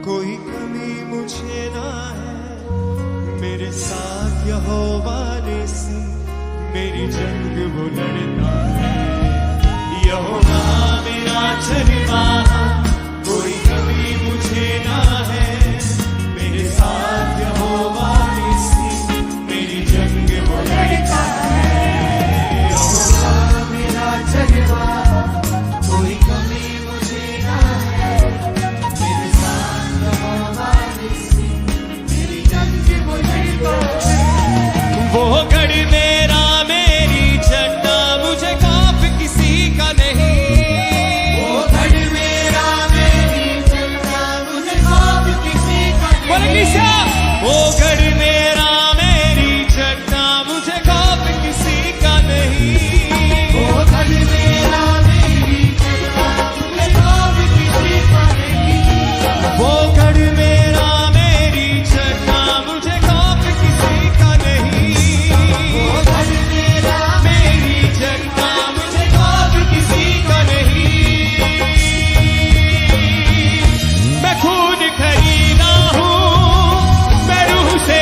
कोई कमी मुझे ना है, मेरे साथ यहोवा निस्सी मेरी जंग वो लड़ता है। यहोवा मेरा चरवाहा, कोई कमी मुझे ना है, मेरे साथ यहोवा निस्सी मेरी जंग वो लड़ता है। यहोवा मेरा चरवाहा, कोई कमी मुझे ना है, मेरे साथ यहोवा निस्सी मेरी जंग वो लड़ता है। वो गढ़ मेरा मेरी झंडा, मुझे खौफ किसी का नहीं। वो गढ़ मेरा मेरी झंडा, मुझे खौफ किसी का नहीं। वो गढ़ मेरा मेरी झंडा, मुझे खौफ किसी का नहीं। वो गढ़ मेरा मेरी झंडा, मुझे खौफ किसी का नहीं। वो गढ़ मेरा मेरी झंडा, मुझे खौफ किसी का नहीं। वो गढ़ मेरा मेरी झंडा, मुझे खौफ किसी का नहीं। मैं खून खरीदा हूँ, मैं रूह से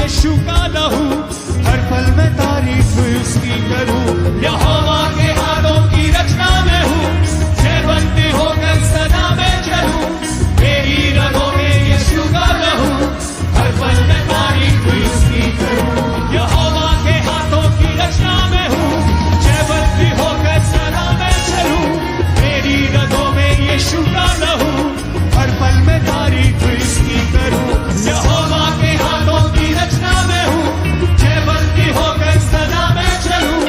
यीशु का लहू, हर पल में तारीफ उसकी करूं। यहोवा के हाथों की रचना में हूँ, जयवंती होकर सदा में चलूं। मेरी रगों में यीशु का लहू, हर पल में तारीफ उसकी करूं। यहोवा के हाथों की रचना में हूँ, जयवंती होकर सदा में चलूं। मेरी रगों में यीशु का लहू, हर पल में तारीफ इसकी करूं। यहोवा के हाथों की रचना में हूँ, जयवंती होकर सदा में चलूं।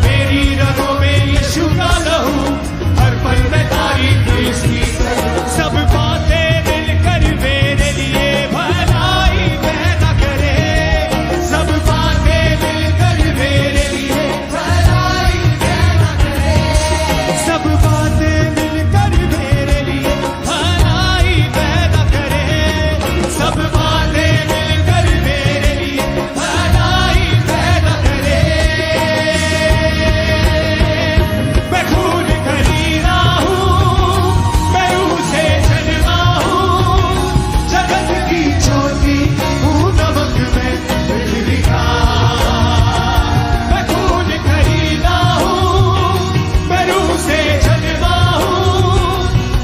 मेरी रगों में यीशु का लहू, हर पल में तारीफ इसकी करूं। सब बातें मिलकर मेरे लिए भलाई पैदा करे, सब बातें मिलकर मेरे लिए भलाई पैदा करे, सब बातें मिलकर मेरे लिए भलाई पैदा करे, सब बातें मिलकर मेरे लिए भलाई पैदा करे। मैं खून खरीदा हूँ, मैं उसे जन्मा हूँ, जगत की ज्योति हूँ, नमक में पृथ्वी का। मैं खून खरीदा हूँ, मैं उसे जन्मा हूँ,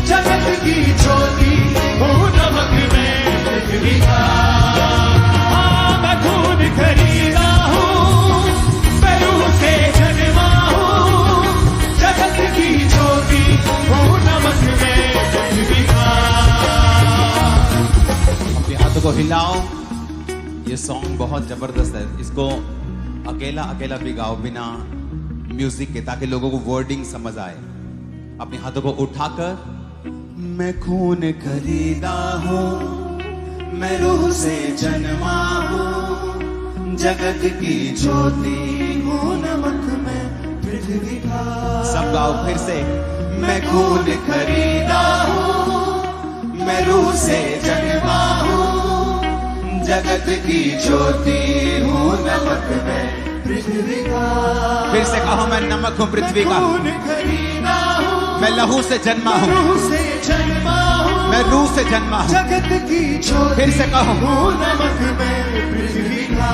जगत की ज्योति हूँ, नमक में पृथ्वी का। हाँ, मैं खून खरीदा हूँ, मैं उसे जन्मा हूँ, जगत की ज्योति हूँ, नमक में पृथ्वी का। अपने हाथों को हिलाओ। ये सॉन्ग बहुत जबरदस्त है, इसको अकेला अकेला भी गाओ बिना म्यूजिक के, ताकि लोगों को वर्डिंग समझ आए। अपने हाथों को उठाकर, मैं खून खरीदा हूँ, मैं रूह से जन्मा हूँ, जगत की ज्योति हूँ, नमक में पृथ्वी का। सब गाओ फिर से। मैं खून खरीदा हूँ, मैं रूह से जन्मा हूँ, जगत की ज्योति हूँ, नमक में पृथ्वी का। फिर से कहो, मैं नमक हूँ पृथ्वी का, खून खरीदा हूँ, मैं लहू से जन्मा हूँ, रूह से जन्मा हूँ, मैं रूह से जन्मा हूँ। जगत की ज्योति फिर से कहो, हूँ, नमक में पृथ्वी का।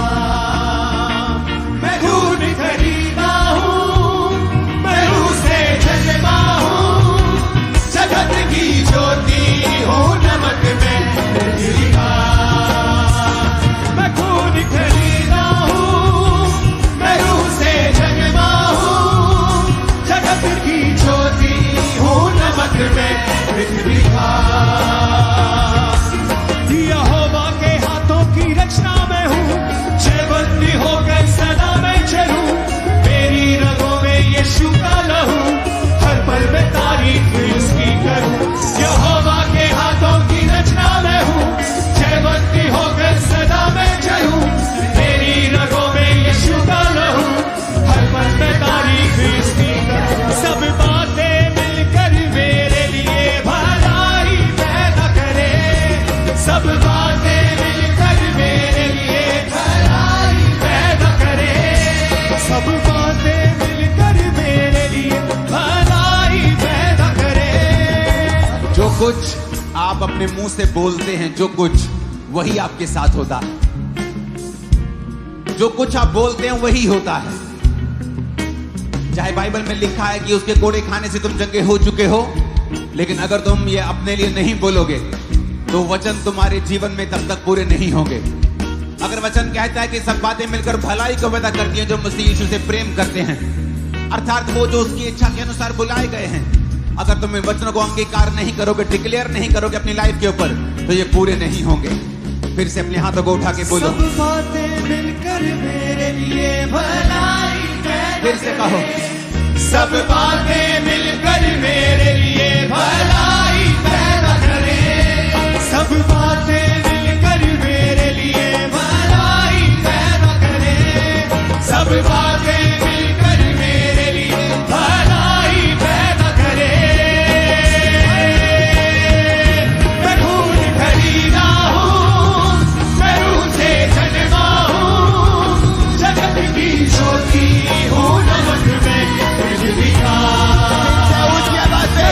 मैं खून खरीदा हूँ, मैं रूह से जन्मा हूँ, जगत की ज्योति हूँ, नमक में पृथ्वी का। मैं खून खरीदा हूँ, मैं रूह से जन्मा हूँ, जगत की ज्योति हूँ, नमक में पृथ्वी का। यहोवा के हाथों की रचना में हूँ, जयवंती होकर सदा में चलूं। मेरी रगों में यीशु का लहू, हर पल में तारीफ उसकी करूं। यहोवा के हाथों की रचना में हूँ, जयवंती होकर सदा में चलूं। मेरी रगों में यीशु का लहू, हर पल में तारीफ उसकी करूं। सब बातें मिलकर मेरे लिए भलाई पैदा करे, सब बातें मिलकर मेरे लिए भलाई पैदा करे, सब बातें मिलकर मेरे लिए भलाई पैदा करे। जो कुछ आप अपने मुंह से बोलते हैं, जो कुछ वही आपके साथ होता है। जो कुछ आप बोलते हैं वही होता है। चाहे बाइबल में लिखा है कि उसके कोड़े खाने से तुम चंगे हो चुके हो, लेकिन अगर तुम ये अपने लिए नहीं बोलोगे तो वचन तुम्हारे जीवन में तब तक पूरे नहीं होंगे। अगर वचन कहता है कि सब बातें मिलकर भलाई को पैदा करती हैं जो मसीह यीशु से प्रेम करते हैं, अर्थात वो जो उसकी इच्छा के अनुसार बुलाए गए हैं, अगर तुम इन वचनों को अंगीकार नहीं करोगे, डिक्लेयर नहीं करोगे अपनी लाइफ के ऊपर, तो ये पूरे नहीं होंगे। फिर से अपने हाथों को उठा के बोलो, सब बातें मिलकर मेरे लिए भलाई पैदा फिर से कहो, सब बातें मिलकर मेरे लिए भलाई पैदा करे, सब बातें मिलकर मेरे लिए भलाई पैदा करे, सब बातें मिलकर मेरे लिए भलाई पैदा करे। मैं खून खरीदा हूँ, मैं रूह से जन्मा हूँ, जगत की ज्योति हूँ, नमक में पृथ्वी का। उसकी आवाज से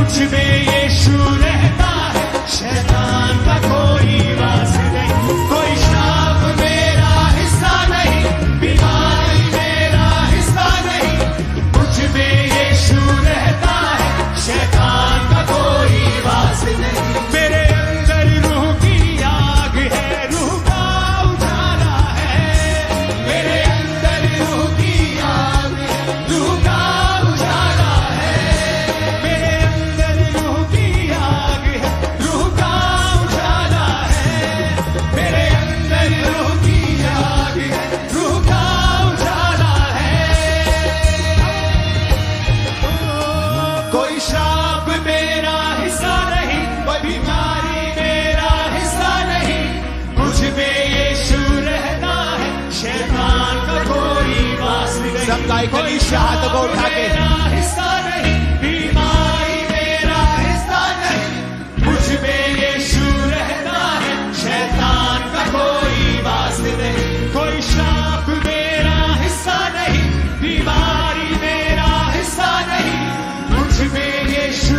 मुझ में यीशु रहता है, शैतान का कोई वास नहीं। कोई श्राप मेरा हिस्सा नहीं, बीमारी मेरा हिस्सा नहीं। मुझ में यीशु रहता है, शैतान का कोई वास नहीं। मेरे अंदर रूह की आग है, रूह का उजाला है। मेरे अंदर रूह की आग है, रूह का उजाला है। मेरे अंदर रूह की आग है, रूह का उजाला है। मेरे अंदर रूह की आग है, रूह का उजाला है। कोई श्राप मेरा हिस्सा नहीं, कोई बीमारी मेरा हिस्सा नहीं। मुझ में यीशु रहता है, शैतान का कोई वास नहीं। सब गायकों ने हाथों को उठा के मेरा हिस्सा नहीं, बीमारी मेरा हिस्सा नहीं। मुझ में यीशु रहता है, शैतान का कोई वास नहीं। कोई श्राप मेरा हिस्सा नहीं, बीमारी मेरा हिस्सा नहीं। मुझ में यीशु